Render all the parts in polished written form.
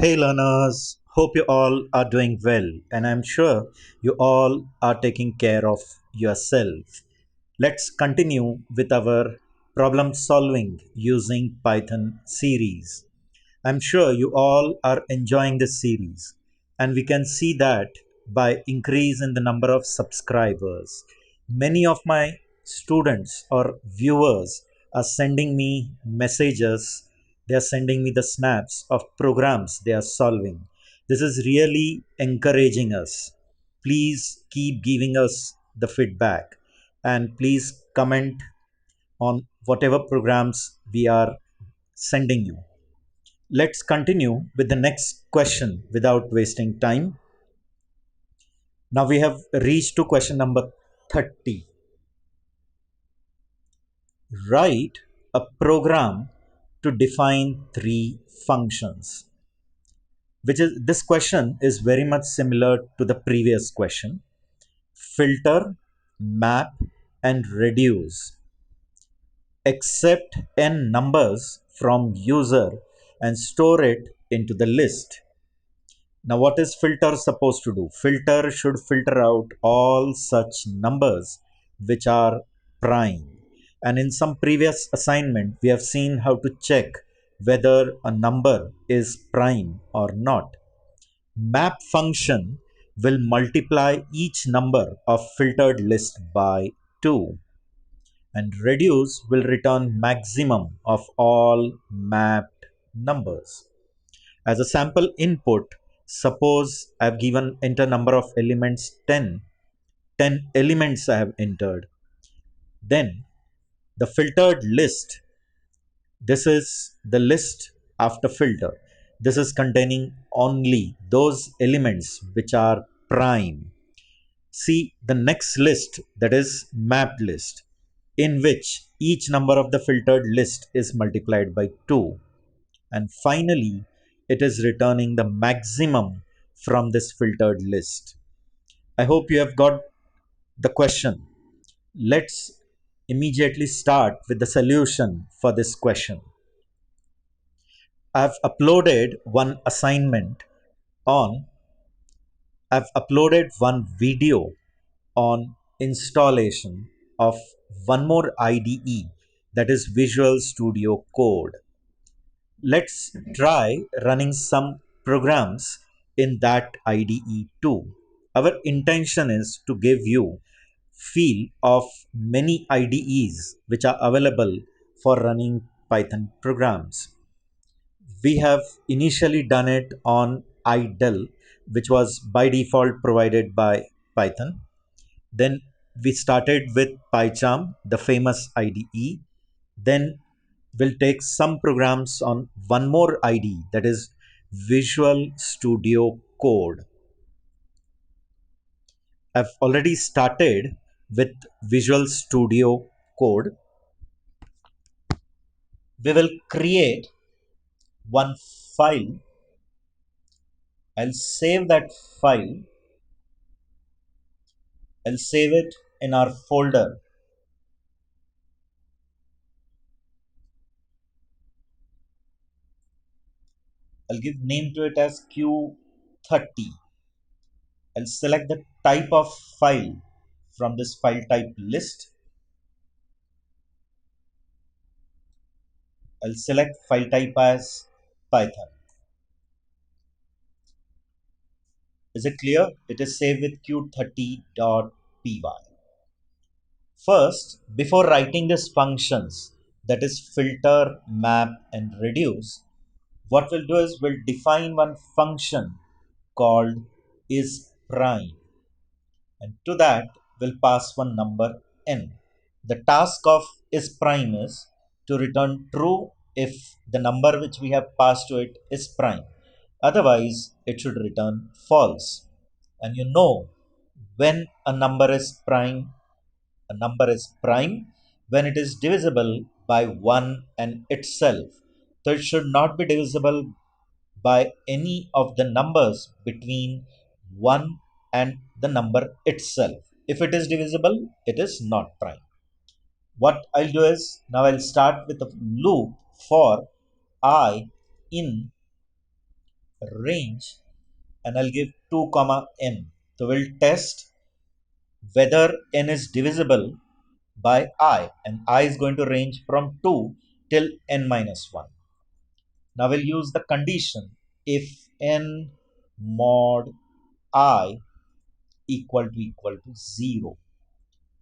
Hey learners, hope you all are doing well, and I'm sure you all are taking care of yourself. Let's continue with our problem solving using Python series. I'm sure you all are enjoying this series, and we can see that by increase in the number of subscribers. Many of my students or viewers are sending me messages. They are sending me the snaps of programs they are solving. This is really encouraging us. Please keep giving us the feedback and please comment on whatever programs we are sending you. Let's continue with the next question without wasting time. Now we have reached to question number 30. Write a program to define three functions. Which is this question is very much similar to the previous question. Filter, map, and reduce. Accept n numbers from user and store it into the list. Now, what is filter supposed to do? Filter should filter out all such numbers which are prime. And in some previous assignment, we have seen how to check whether a number is prime or not. Map function will multiply each number of filtered list by 2, and reduce will return maximum of all mapped numbers. As a sample input, suppose I have given enter number of elements 10. 10 elements I have entered. Then the filtered list, this is the list after filter. This is containing only those elements which are prime. See the next list, that is mapped list, in which each number of the filtered list is multiplied by 2. And finally, it is returning the maximum from this filtered list. I hope you have got the question. Let's immediately start with the solution for this question. I've uploaded one assignment on, I've uploaded one video on installation of one more IDE, that is Visual Studio Code. Let's try running some programs in that IDE too. Our intention is to give you feel of many IDEs which are available for running Python programs. We have initially done it on IDLE, which was by default provided by Python. Then we started with PyCharm, the famous IDE. Then we'll take some programs on one more IDE, that is Visual Studio Code. I've already started with Visual Studio Code. We will create one file. I'll save that file. I'll save it in our folder. I'll give name to it as Q30. I'll select the type of file from this file type list. I'll select file type as Python. Is it clear? It is saved with q30.py. First, before writing these functions, that is filter, map, and reduce, what we'll do is we'll define one function called isPrime. And to that, we'll pass one number n. The task of isPrime is to return true if the number which we have passed to it is prime. Otherwise, it should return false. And you know, when a number is prime, a number is prime when it is divisible by 1 and itself. So it should not be divisible by any of the numbers between 1 and the number itself. If it is divisible, it is not prime. What I'll do is, now I'll start with a loop for I in range, and I'll give 2 comma n. So we'll test whether n is divisible by I, and I is going to range from 2 till n minus 1. Now we'll use the condition if n mod I equal to 0.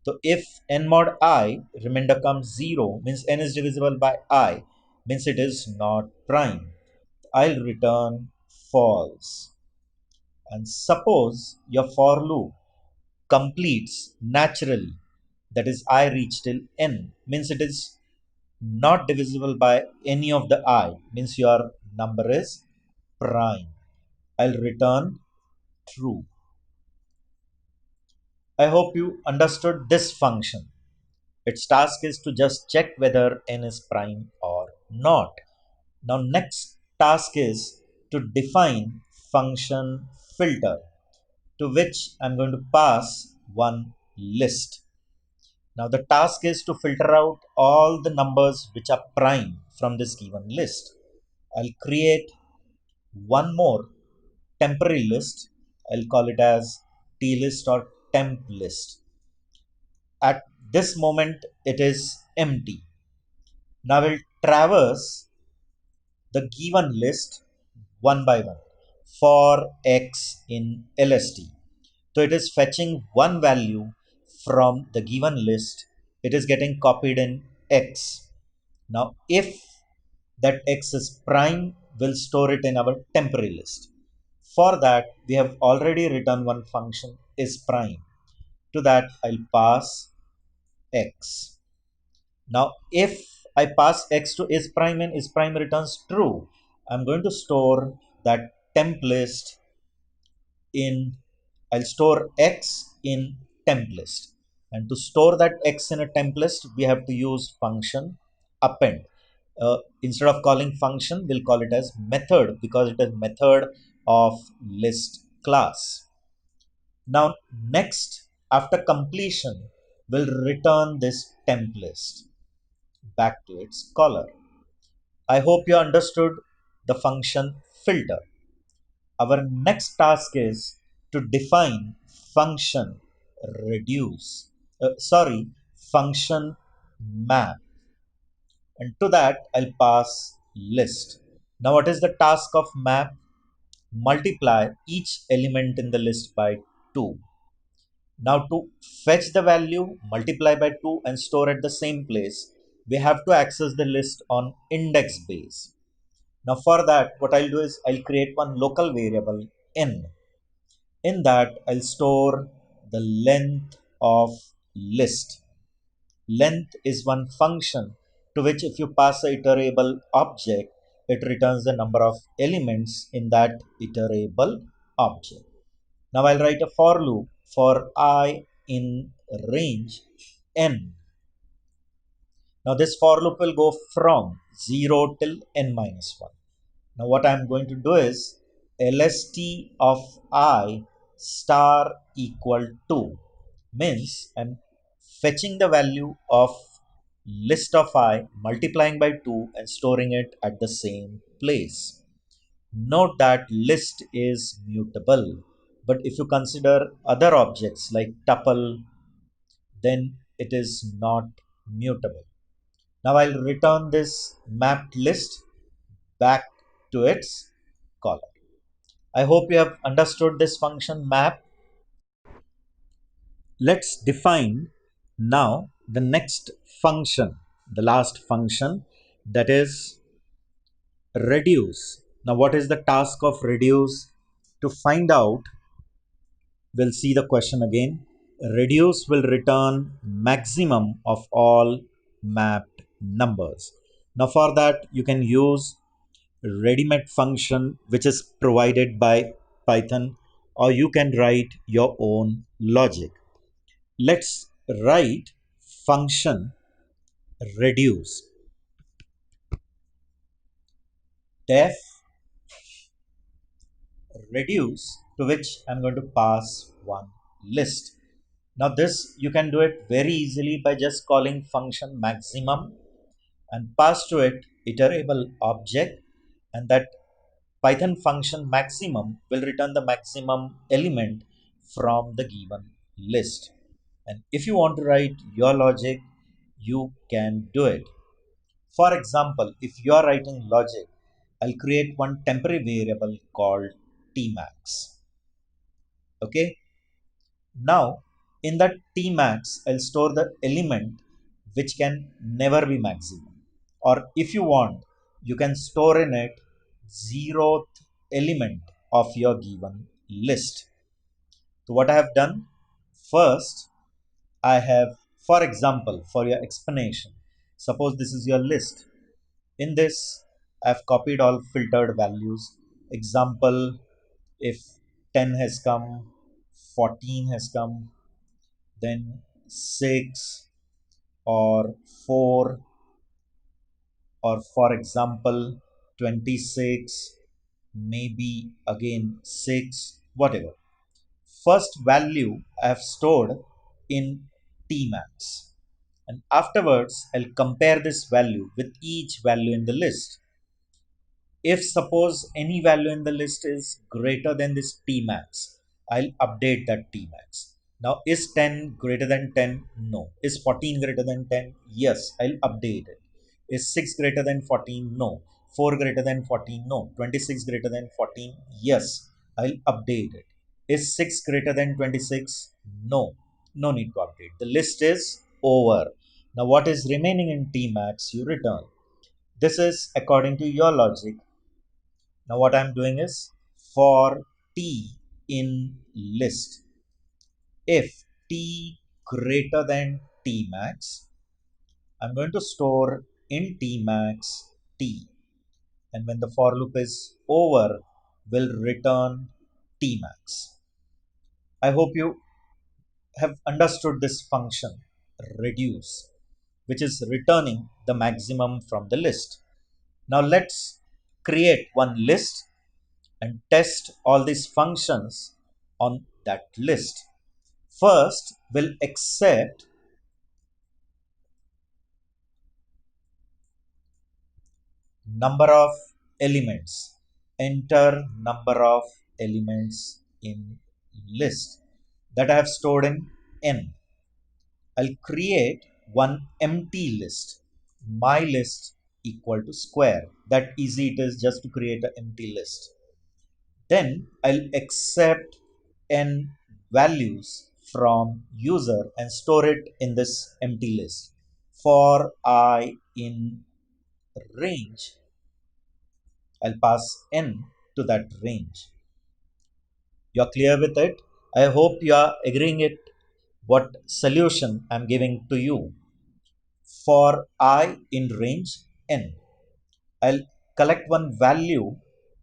So if n mod I remainder comes 0, means n is divisible by I, means it is not prime. I'll return false. And suppose your for loop completes naturally, that is I reach till n, means it is not divisible by any of the I, means your number is prime. I'll return true. I hope you understood this function. Its task is to just check whether n is prime or not. Now next task is to define function filter, to which I'm going to pass one list. Now the task is to filter out all the numbers which are prime from this given list. I'll create one more temporary list. I'll call it as t-list or temp list. At this moment it is empty. Now we'll traverse the given list one by one for x in LST. So it is fetching one value from the given list. It is getting copied in x. Now if that x is prime, we'll store it in our temporary list. For that, we have already written one function is prime. To that, I'll pass x. Now, if I pass x to is prime and is prime returns true, I'm going to store that temp list in, I'll store x in temp list. And to store that x in a temp list, we have to use function append. Instead of calling function, we'll call it as method, because it is method of list class. Now next, after completion, we'll return this temp list back to its caller. I hope you understood the function filter. Our next task is to define function reduce. Function map. And to that, I'll pass list. Now, what is the task of map? Multiply each element in the list by 2. Now, to fetch the value, multiply by 2 and store at the same place, we have to access the list on index base. Now, for that, what I'll do is I'll create one local variable n. In that, I'll store the length of list. Length is one function to which if you pass a iterable object, it returns the number of elements in that iterable object. Now I'll write a for loop for I in range n. Now this for loop will go from 0 till n minus 1. Now what I'm going to do is lst of I star equal to, means I'm fetching the value of list of I, multiplying by 2 and storing it at the same place. Note that list is mutable, but if you consider other objects like tuple, then it is not mutable. Now I'll return this mapped list back to its column. I hope you have understood this function map. Let's define now the next function, the last function, that is reduce. Now what is the task of reduce? To find out, we'll see the question again. Reduce will return maximum of all mapped numbers. Now for that, you can use ready-made function which is provided by Python, or you can write your own logic. Let's write function reduce. Def reduce, to which I'm going to pass one list. Now this you can do it very easily by just calling function maximum and pass to it iterable object, and that Python function maximum will return the maximum element from the given list. And if you want to write your logic, you can do it. For example, if you are writing logic, I'll create one temporary variable called tmax. Okay. Now, in that tmax, I'll store the element which can never be maximum. Or if you want, you can store in it zeroth element of your given list. So what I have done, first I have, for example, for your explanation, suppose this is your list. In this, I've copied all filtered values. Example, if 10 has come, 14 has come, then 6 or 4, or for example 26, maybe again 6, whatever. First value I have stored in tmax, and afterwards I'll compare this value with each value in the list. If suppose any value in the list is greater than this tmax, I'll update that tmax. Now, is 10 greater than 10? No. Is 14 greater than 10? Yes, I'll update it. Is 6 greater than 14? No. 4 greater than 14? No. 26 greater than 14? Yes, I'll update it. Is 6 greater than 26? No. No need to update. The list is over. Now, what is remaining in tmax, you return. This is according to your logic. Now what I'm doing is, for t in list, if t greater than t max, I'm going to store in t max t, and when the for loop is over, will return t max. I hope you have understood this function reduce, which is returning the maximum from the list. Now let's create one list and test all these functions on that list. First, we'll accept number of elements. Enter number of elements in list that I have stored in n. I'll create one empty list. My list equal to square. That easy it is just to create an empty list. Then I'll accept n values from user and store it in this empty list. For I in range, I'll pass n to that range. You're clear with it? I hope you are agreeing it what solution I'm giving to you. For I in range n, I'll collect one value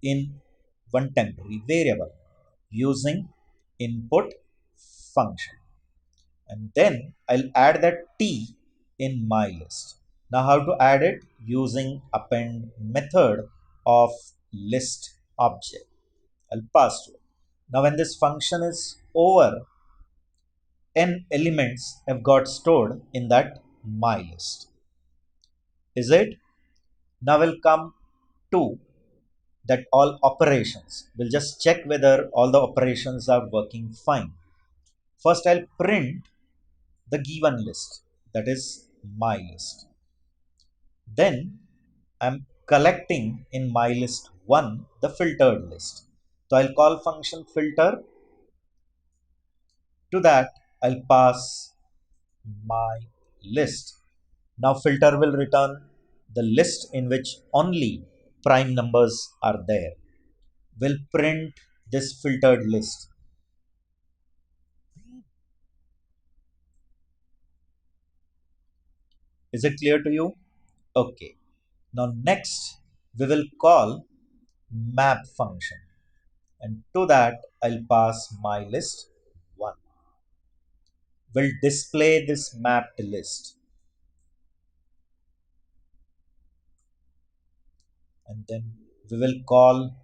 in one temporary variable using input function, and then I'll add that t in my list. Now how to add it? Using append method of list object. I'll pass to it. Now when this function is over, n elements have got stored in that my list. Is it? Now we'll come to that all operations. We'll just check whether all the operations are working fine. First, I'll print the given list, that is my list. Then I'm collecting in my list 1 the filtered list. So I'll call function filter. To that I'll pass my list. Now filter will return the list in which only prime numbers are there. We'll print this filtered list. Is it clear to you? Okay. Now next we will call map function, and to that I'll pass my list 1. Will display this mapped list, and then we will call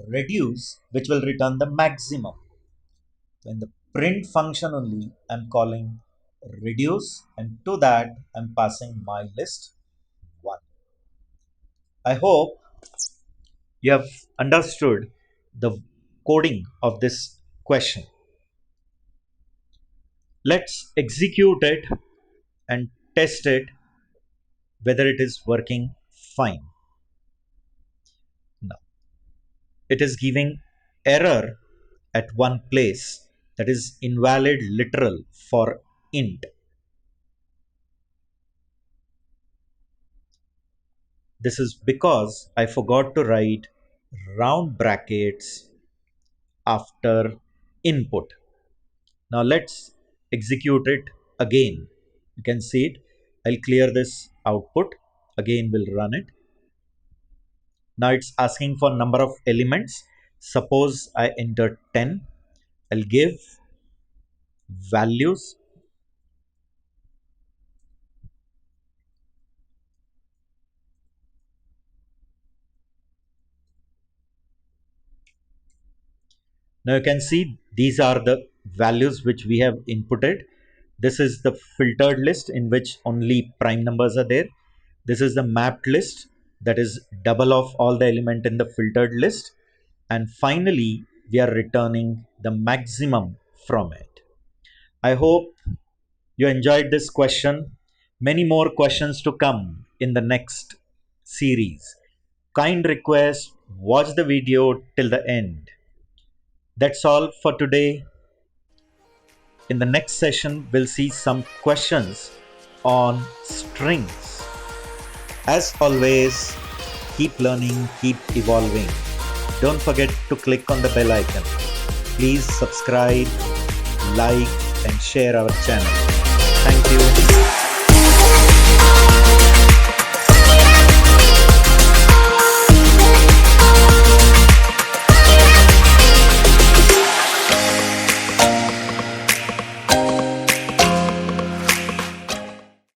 reduce, which will return the maximum. In the print function only I'm calling reduce, and to that I'm passing my list 1. I hope you have understood the coding of this question. Let's execute it and test it whether it is working fine. Now, it is giving error at one place, that is invalid literal for int. This is because I forgot to write round brackets after input. Now let's execute it again. You can see it. I'll clear this output. Again, we'll run it. Now it's asking for number of elements. Suppose I enter 10. I'll give values. Now you can see these are the values which we have inputted. This is the filtered list in which only prime numbers are there. This is the mapped list, that is double of all the element in the filtered list. And finally, we are returning the maximum from it. I hope you enjoyed this question. Many more questions to come in the next series. Kind request, watch the video till the end. That's all for today. In the next session, we'll see some questions on strings. As always, keep learning, keep evolving. Don't forget to click on the bell icon. Please subscribe, like, and share our channel. Thank you.